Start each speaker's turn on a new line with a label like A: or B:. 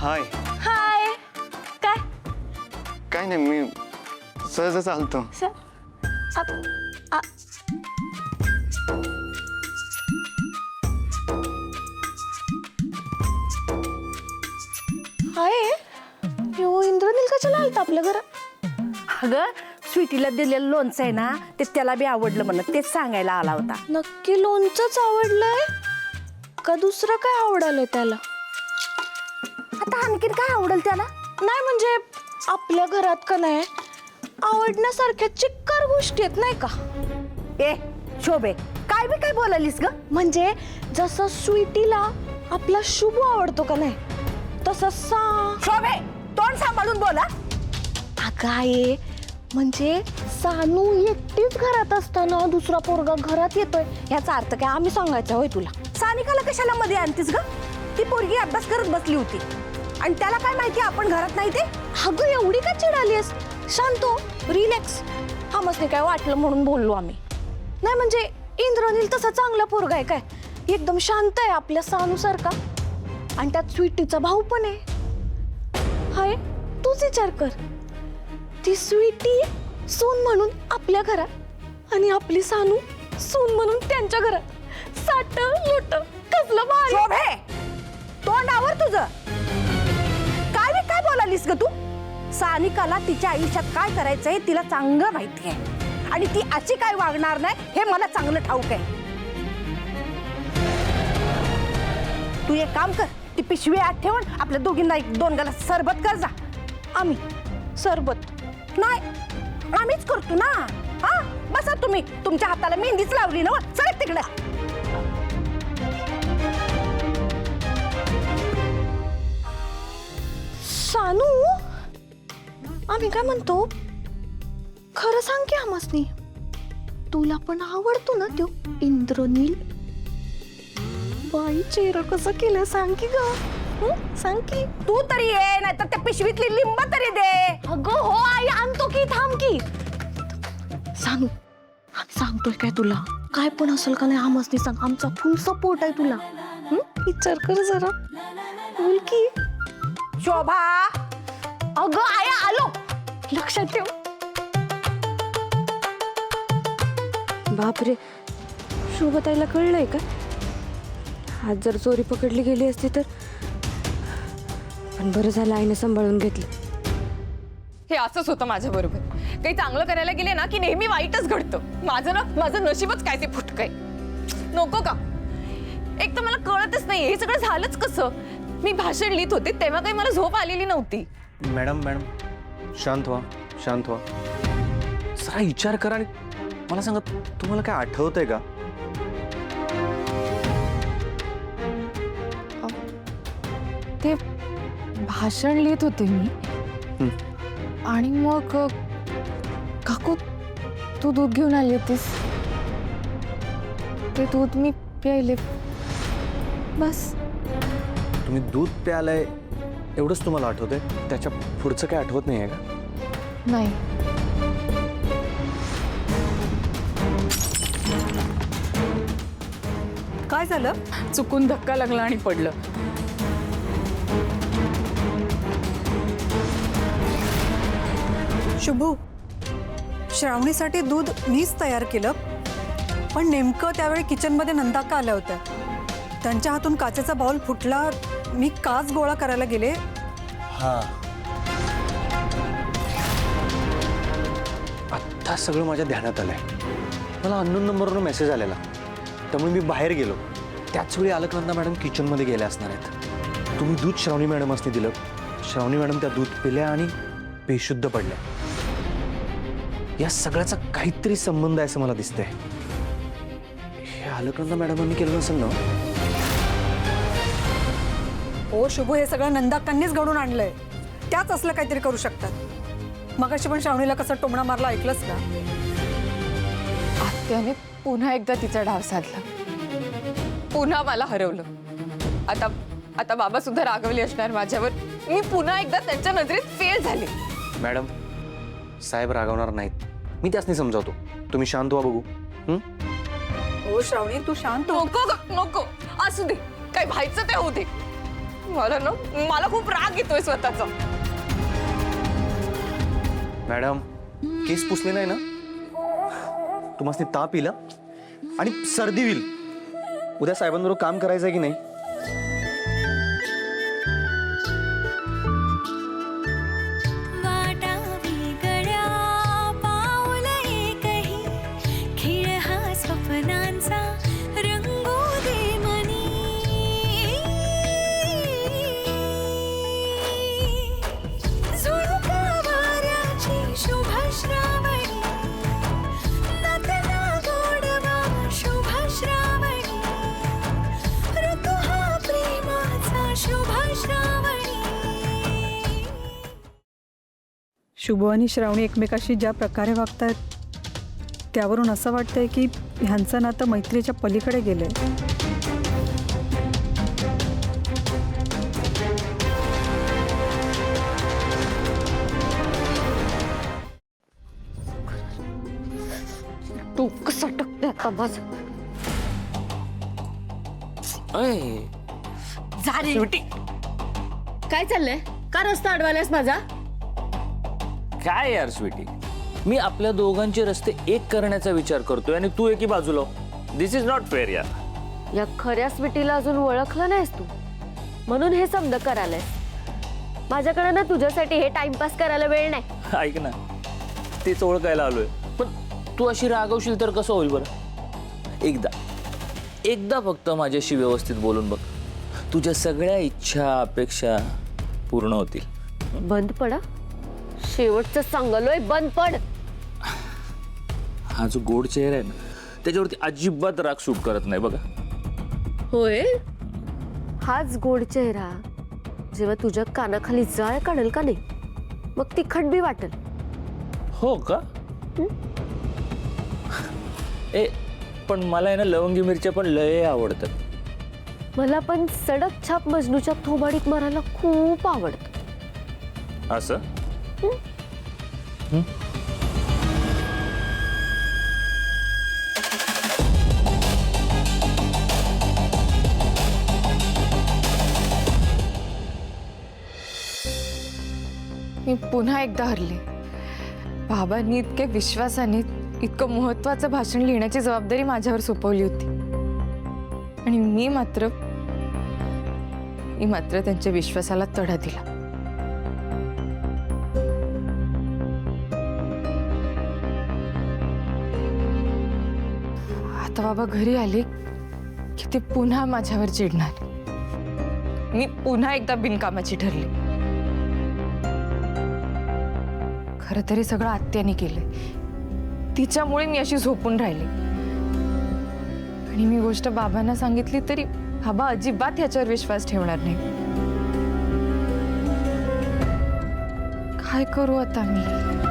A: हाय.
B: हाय. काय
A: काय नाही, मी सहज चालतो.
B: हाय यो इंद्रनील कशाला आलता आपल्या घरात?
C: अगं स्वीटीला दिलेलं लोणचं आहे ना ते त्याला बी आवडलं म्हणत तेच सांगायला आला होता.
B: नक्की लोणचंच आवडलंय का दुसरं काय आवडालंय त्याला?
C: आता आणखीन काय आवडेल त्याला?
B: नाही म्हणजे आपल्या घरात का नाही आवडण्यासारख्या चिक्कार गोष्टी आहेत नाही का?
C: ए शोभे काय बी काय बोलालीस ग?
B: म्हणजे जसं स्वीटीला आपला शुभ आवडतो का नाही तसं
C: शोभे तोंड सांभाळून बोला.
B: अगं आहे म्हणजे सानू एकटीच घरात असताना दुसरा पोरगा घरात येतोय याचा अर्थ काय आम्ही सांगायचा होय तुला?
C: सानिकाला कशाला मध्ये आणतीस ग? ती पोरगी अभ्यास करत बसली होती आणि त्याला काय माहिती आपण घरात नाही ते?
B: अगं एवढी का चिडालीस? शांतो रिलॅक्स. आम्हाला काय वाटलं म्हणून बोललो आम्ही. नाही म्हणजे इंद्रनील तसा चांगला पोरगा आहे काय, एकदम शांत आहे आपल्या सानूसारखा आणि त्यात स्वीटीचा भाऊ पण आहे. हाय तूच विचार कर, ती स्वीटी सून म्हणून आपल्या घरात आणि आपली सानू सून म्हणून त्यांच्या घरात. साठ लोट कसलं भारी.
C: शोभे तोंडावर तुझं काय बी काय बोलालीस ग तू? सानिकाला तिच्या आयुष्यात काय करायचंय तिला चांगलं माहिती आहे आणि ती अशी काय वागणार नाही हे मला चांगलं ठाऊक आहे. तू एक काम कर, ती पिशवी आत ठेवून आपल्या दोघींना 1-2 ग्लास सरबत कर जा.
B: आम्ही सरबत
C: नाही आम्हीच करतो ना. हा बसा तुम्ही, तुमच्या हाताला मेहंदीच लावली ना. चल तिकडे.
B: सानू आम्ही काय म्हणतो खरं सांग की आम्हासनी तुला पण आवडतो ना तो इंद्रनील? बाई चेहरा कसा केला सांग की ग. सांग की.
C: तू तरी ये नाही तर त्या पिशवीतली लिंब तरी दे.
B: अगं हो आई आणतो की, थांब की. सानू आम्ही सांगतोय काय तुला काय पण असेल का नाही आम्हासनी सांग, आमचा फुल सपोर्ट आहे तुला. विचार कर जरा, बोल की.
C: शोभा
B: अगं आया आलो, लक्षात ठेव.
D: बापरे, शुभताईला कळलंय का? आज जर चोरी पकडली गेली असती तर. पण बरं झालं आईने सांभाळून घेतलं.
E: हे असंच होतं माझ्या बरोबर. काही चांगलं करायला गेले ना की नेहमी वाईटच घडतं. माझं नशीबच काय ते फुटकंय. नको का? एक तर मला कळतच नाही हे सगळं झालंच कसं. मी भाषण लिहित होते तेव्हा काही मला झोप आलेली नव्हती.
A: मॅडम शांत व्हा, शांत व्हा. जरा विचार करा आणि मला सांगा, तुम्हाला काय आठवतंय का?
E: ते भाषण लिहित होते मी आणि मग काकू तू दूध घेऊन आली होतीस. ते दूध मी प्यायले बस.
A: तुम्ही दूध प्यायलाय एवढंच तुम्हाला आठवतंय? त्याच्या पुढचं काय आठवत नाही आहे का?
E: नाही.
F: काय झालं?
E: चुकून धक्का लागला आणि पडलं.
F: शुभू, श्रावणीसाठी दूध मीच तयार केलं, पण नेमकं त्यावेळी किचनमध्ये नंदाक्का आल्या होत्या. त्यांच्या हातून काचेचा बाउल फुटला. मी काच गोळा करायला गेले.
A: हा, आता सगळं माझ्या ध्यानात आलंय. मला अननोन नंबरवरून मेसेज आलेला, त्यामुळे मी बाहेर गेलो. त्याच वेळी अलकनंदा मॅडम किचनमध्ये गेल्या असणार आहेत. तुम्ही दूध श्रावणी मॅडमांनी दिलं. श्रावणी मॅडम त्या दूध पिल्या आणि बेशुद्ध पडल्या. या सगळ्याचा काहीतरी संबंध आहे असं मला दिसतंय. हे अलकनंदा मॅडमांनी केलं नसेल ना?
F: हो शुभू, हे सगळं नंदाक्कांनीच घडून आणलंय. त्याच असलं काहीतरी करू शकतात. मगाशी पण श्रावणीला कसा टोमणा मारला ऐकलंच का?
E: आत्याने पुन्हा एकदा तिचा डाव साधला. पुन्हा मला हरवलं. आता बाबा सुद्धा रागवले असणार माझ्यावर. मी पुन्हा एकदा त्यांच्या नजरेत फेल झाले.
A: मॅडम साहेब रागवणार नाहीत, मी त्यासनी समजावतो. तुम्ही शांत व्हा बघू.
F: हो श्रावणी, तू शांत हो.
E: नको नको असू दे, काय व्हायचं ते होऊ दे. मला खूप राग येतोय स्वतःचा.
A: मॅडम केस पुसले नाही ना, तुम्हाला ताप येईल आणि सर्दी होईल. उद्या साहेबांबरोबर काम करायचं आहे की नाही?
G: वाटावी गड्या पाऊल एकही, खेळ हा स्वप्नांचा रंगू दे मनी. झुळका वाऱ्याची शुभ श्रावणी, नटना गोडवा शुभ श्रावणी, ऋतू हा प्रेमाचा शुभ श्रावणी.
F: शुभ आणि श्रावणी एकमेकाशी ज्या प्रकारे वागतायत त्यावरून असं वाटतंय की ह्यांचं नातं मैत्रीच्या पलीकडे गेलंय.
D: डोकं सटकते आता माझं.
B: जा रे. काय चाललंय? का रस्ता अडवायलास माझा?
H: काय यार स्वीटी, मी आपल्या दोघांचे रस्ते एक करण्याचा विचार करतोय आणि तू एकी बाजूला. दिस इज नॉट फेअर यार.
D: या खऱ्या स्वीटीला अजून ओळखलं नाहीस तू, म्हणून हे समज करायलायस. माझ्याकडे ना तुझ्यासाठी हे टाइमपास करायला वेळ नाही.
H: ऐक ना, तेच ओळखायला आलोय. पण तू अशी रागवशील तर कसं होईल बरं? एकदा फक्त माझ्याशी व्यवस्थित बोलून बघ, तुझ्या सगळ्या इच्छा अपेक्षा पूर्ण होतील.
D: बंद पडा, शेवटचं सांगलोय, बंद पड.
H: हा जो गोड चेहरा आहे ना, त्याच्यावरती अजिबात राग सूट करत नाही बघा.
D: होय, हाच गोड चेहरा जेव्हा तुझ्या कानाखाली जाळ काढेल का नाही, मग तिखट बी वाटेल.
H: हो का? पण मला आहे ना लवंगी मिरच्या पण लय आवडतात.
D: मला पण सडक छाप मजनूच्या थोबाडीत मारायला खूप आवडतं.
H: असं?
E: मी पुन्हा एकदा हरले. बाबांनी इतक्या विश्वासाने इतकं महत्वाचं भाषण लिहिण्याची जबाबदारी माझ्यावर सोपवली होती आणि मी मात्र त्यांच्या विश्वासाला तडा दिला. आता बाबा घरी आले की ते पुन्हा माझ्यावर चिडणार. मी पुन्हा एकदा बिनकामाची ठरली. खरं तरी सगळं आत्याने केलंय, तिच्यामुळे मी अशी झोपून राहिली. आणि मी गोष्ट बाबांना सांगितली तरी बाबा अजिबात ह्याच्यावर विश्वास ठेवणार नाही. काय करू आता मी?